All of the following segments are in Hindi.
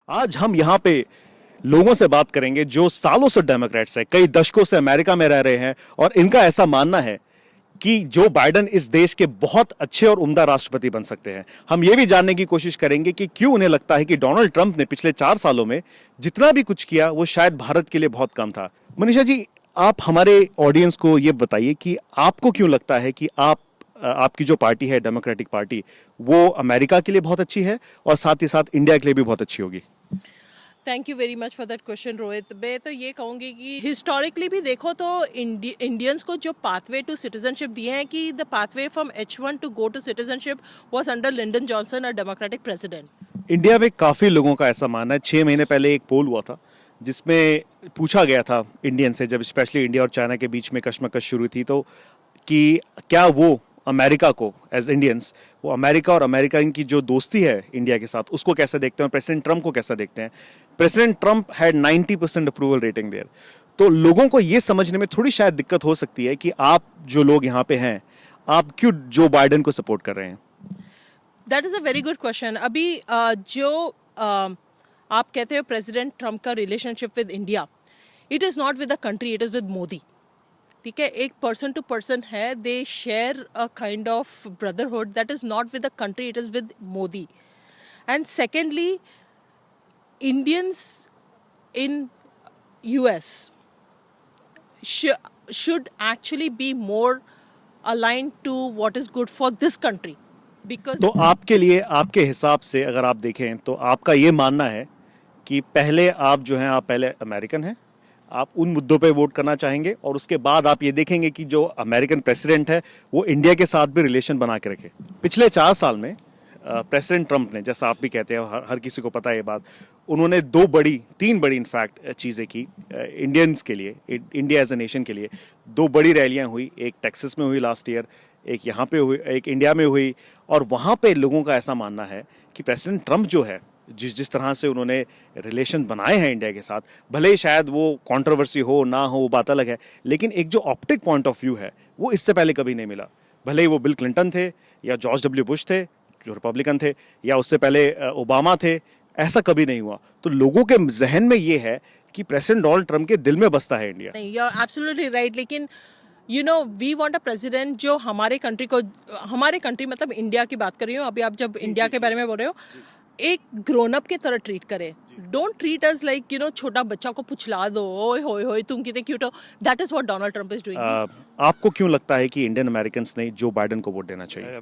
आज हम यहाँ पे लोगों से बात करेंगे जो सालों से डेमोक्रेट्स हैं, कई दशकों से अमेरिका में रह रहे हैं और इनका ऐसा मानना है कि जो बाइडेन इस देश के बहुत अच्छे और उम्दा राष्ट्रपति बन सकते हैं। हम ये भी जानने की कोशिश करेंगे कि क्यों उन्हें लगता है कि डोनाल्ड ट्रंप ने पिछले 4 सालों में जितना भी कुछ किया वो शायद भारत के लिए बहुत कम था। मनीषा जी, आप हमारे ऑडियंस को ये बताइए कि आपको क्यों लगता है कि आपकी जो पार्टी है डेमोक्रेटिक पार्टी वो अमेरिका के लिए बहुत अच्छी है और साथ ही साथ इंडिया के लिए भी बहुत अच्छी होगी। Thank you very much for that question Rohit. मैं तो ये कहूँगी कि हिस्टोरिकली भी देखो तो इंडियंस को जो पाथवे टू सिटीजनशिप दिए हैं कि the pathway from H1 to go to citizenship was under Lyndon Johnson, a democratic president. India में काफी लोगों का ऐसा मानना है। 6 महीने पहले एक पोल हुआ था जिसमें पूछा गया था इंडियन से, जब स्पेशली इंडिया और चाइना के बीच में कशमकश शुरू थी, तो कि क्या वो अमेरिका को एज इंडियंस, वो अमेरिका और अमेरिकन की जो दोस्ती है इंडिया के साथ उसको कैसे देखते हैं, प्रेसिडेंट ट्रंप को कैसा देखते हैं। President Trump had 90% approval rating there. तो लोगों को ये समझने में थोड़ी शायद दिक्कत हो सकती है कि आप जो लोग यहाँ पे हैं, आप क्यों जो बाइडेन को सपोर्ट कर रहे हैं। That is a very good question. अभी आप कहते हो प्रेसिडेंट ट्रंप का relationship with India, it is not with the country, it is with Modi. ठीक है, एक पर्सन टू पर्सन है, they share a kind of brotherhood that is not with the country, it is with Modi. And secondly, Indians in US should actually be more aligned to what is good for this country because तो आपके लिए, आपके हिसाब से अगर आप देखें तो आपका ये मानना है कि पहले आप जो हैं, आप पहले अमेरिकन हैं, आप उन मुद्दों पे वोट करना चाहेंगे और उसके बाद आप ये देखेंगे कि जो अमेरिकन प्रेसिडेंट है वो इंडिया के साथ भी रिलेशन बना के रखे। पिछले 4 साल में प्रेसिडेंट ट्रंप ने, जैसा आप भी कहते हैं, हर किसी को पता है ये बात, उन्होंने 3 बड़ी इनफैक्ट चीज़ें की इंडियंस के लिए, इंडिया एज ए नेशन के लिए। 2 बड़ी रैलियां हुई, एक टेक्सास में हुई लास्ट ईयर, एक यहाँ पे हुई, एक इंडिया में हुई। और वहाँ पे लोगों का ऐसा मानना है कि प्रेसिडेंट ट्रंप जो है, जिस तरह से उन्होंने रिलेशन बनाए हैं इंडिया के साथ, भले ही शायद वो कंट्रोवर्सी हो ना हो वो बात अलग है, लेकिन एक जो ऑप्टिक पॉइंट ऑफ व्यू है वो इससे पहले कभी नहीं मिला। भले ही वो बिल क्लिंटन थे या जॉर्ज डब्ल्यू बुश थे जो रिपब्लिकन थे, या उससे पहले ओबामा थे, ऐसा कभी नहीं हुआ। तो लोगों के जहन में ये है कि प्रेसिडेंट डोनाल्ड ट्रंप के दिल में बसता है इंडिया। नहीं, यू आर एब्सोल्युटली राइट। लेकिन you know we want a president जो हमारे कंट्री को, हमारे कंट्री मतलब इंडिया की बात कर रही हूँ अभी, आप जब इंडिया के बारे में बोल रहे हो, एक ग्रोन अप की तरह ट्रीट करे। डोंट ट्रीट अस लाइक छोटा बच्चा को पुछला दो, ओए होए होए तुम कितने क्यूट हो। That is what Donald Trump is doing. आपको क्यों लगता है कि इंडियन अमेरिकन ने जो बाइडेन को वोट देना चाहिए?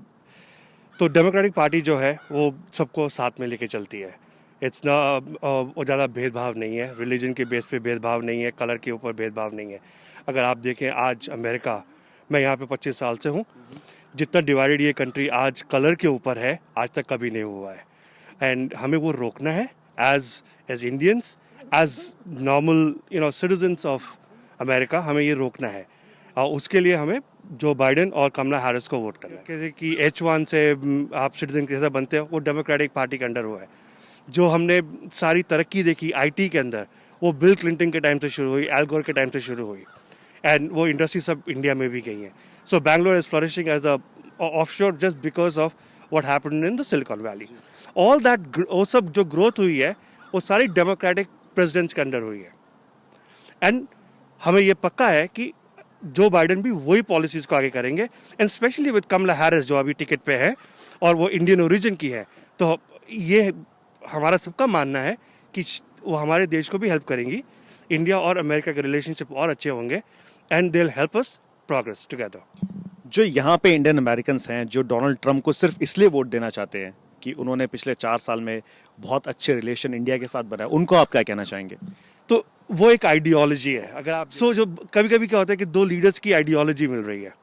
तो डेमोक्रेटिक पार्टी जो है वो सबको साथ में लेके चलती है। इट्स ना वो ज़्यादा भेदभाव नहीं है, रिलीजन के बेस पे भेदभाव नहीं है, कलर के ऊपर भेदभाव नहीं है। अगर आप देखें आज अमेरिका, मैं यहाँ पे 25 साल से हूँ, जितना डिवाइडेड ये कंट्री आज कलर के ऊपर है आज तक कभी नहीं हुआ है। एंड हमें वो रोकना है as Indians, as normal citizens of America, हमें ये रोकना है। और उसके लिए हमें जो बाइडेन और कमला हैरिस को वोट करना है। जैसे कि H1 से आप सिटीजन कैसे बनते हो, वो डेमोक्रेटिक पार्टी के अंडर हुआ है। जो हमने सारी तरक्की देखी IT के अंदर, वो बिल क्लिंटन के टाइम से शुरू हुई, एल गोर के टाइम से शुरू हुई, एंड वो इंडस्ट्री सब इंडिया में भी गई है। So Bangalore is flourishing as a offshore just because of what happened in the Silicon Valley. All that, वो सब जो ग्रोथ हुई है वो सारी डेमोक्रेटिक प्रेसिडेंट्स के अंडर हुई है। एंड हमें ये पक्का है कि जो बाइडेन भी वही पॉलिसीज को आगे करेंगे, and specially with Kamala Harris जो अभी टिकट पे है और वो इंडियन ओरिजिन की है। तो ये हमारा सबका मानना है कि वो हमारे देश को भी हेल्प करेंगी, इंडिया और अमेरिका के रिलेशनशिप और अच्छे होंगे, and they will help us progress together. जो यहाँ पे इंडियन अमेरिकन हैं जो डोनाल्ड ट्रंप को सिर्फ इसलिए वोट देना चाहते हैं कि उन्होंने पिछले 4 साल में बहुत अच्छे रिलेशन इंडिया के साथ बनाए, उनको आप क्या कहना चाहेंगे? तो वो एक आइडियोलॉजी है। अगर आप जो कभी कभी क्या होता है कि 2 लीडर्स की आइडियोलॉजी मिल रही है,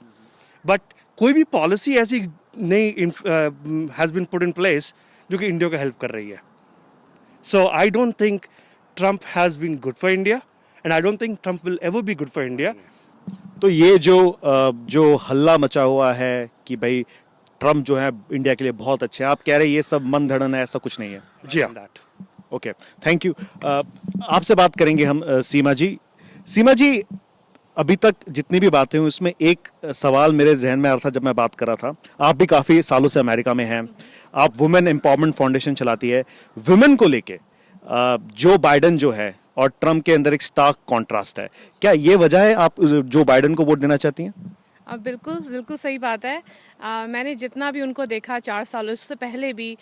बट कोई भी पॉलिसी ऐसी नहीं has been put in place जो कि इंडिया को हेल्प कर रही है। So I don't think Trump has been good for India, and I don't think Trump will ever be good for India. तो ये जो हल्ला मचा हुआ है कि भाई ट्रंप जो है इंडिया के लिए बहुत अच्छे, आप कह रहे हैं ये सब मन धड़न है, ऐसा कुछ नहीं है? जी हाँ, ओके, थैंक यू। आपसे बात करेंगे हम सीमा जी। सीमा जी, अभी तक जितनी भी बातें हुई उसमें एक सवाल मेरे जहन में आ रहा था जब मैं बात कर रहा था। आप भी काफ़ी सालों से अमेरिका में हैं, आप वुमेन एम्पावरमेंट फाउंडेशन चलाती है, वुमेन को लेके जो बाइडन जो है और ट्रम्प के अंदर एक स्टार्क कॉन्ट्रास्ट है, क्या ये वजह है आप जो बाइडन को वोट देना चाहती हैं? बिल्कुल बिल्कुल सही बात है। मैंने जितना भी उनको देखा 4 सालों से पहले भी,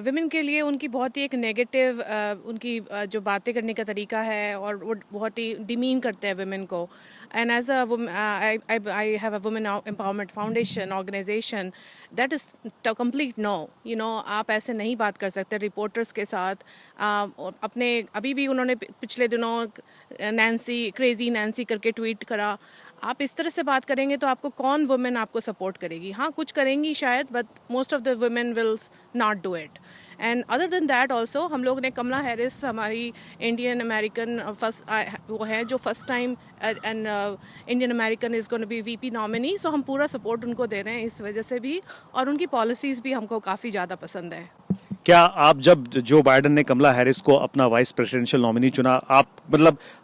विमेन के लिए उनकी बहुत ही एक नेगेटिव उनकी जो बातें करने का तरीका है, और वो बहुत ही डिमीन करते हैं विमेन को। And as a I have a women empowerment foundation organisation that is complete no, you know, आप ऐसे नहीं बात कर सकते रिपोर्टर्स के साथ। अपने अभी भी उन्होंने पिछले दिनों क्रेजी नैन्सी करके ट्वीट करा। आप इस तरह से बात करेंगे तो आपको कौन वुमेन आपको सपोर्ट करेगी? हाँ, कुछ करेंगी शायद, but most of the women will not do it. And other than that also हम लोग ने कमला हैरिस, हमारी इंडियन अमेरिकन फर्स्ट वो है जो first time and Indian American is going to be VP nominee, so हम पूरा सपोर्ट उनको दे रहे हैं इस वजह से भी, और उनकी पॉलिसीज़ भी हमको काफ़ी ज़्यादा पसंद है। क्या आप जब जो बाइडन ने कमला हैरिस को अपना वाइस प्रेसिडेंशियल नॉमिनी चुना, आप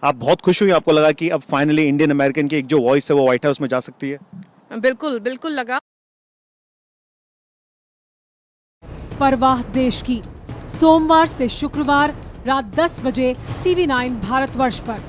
आप बहुत खुश हुई? आपको लगा कि अब फाइनली इंडियन अमेरिकन की एक जो वॉइस है वो व्हाइट हाउस में जा सकती है? बिल्कुल बिल्कुल लगा। परवाह देश की, सोमवार से शुक्रवार रात 10 बजे TV9 भारतवर्ष पर।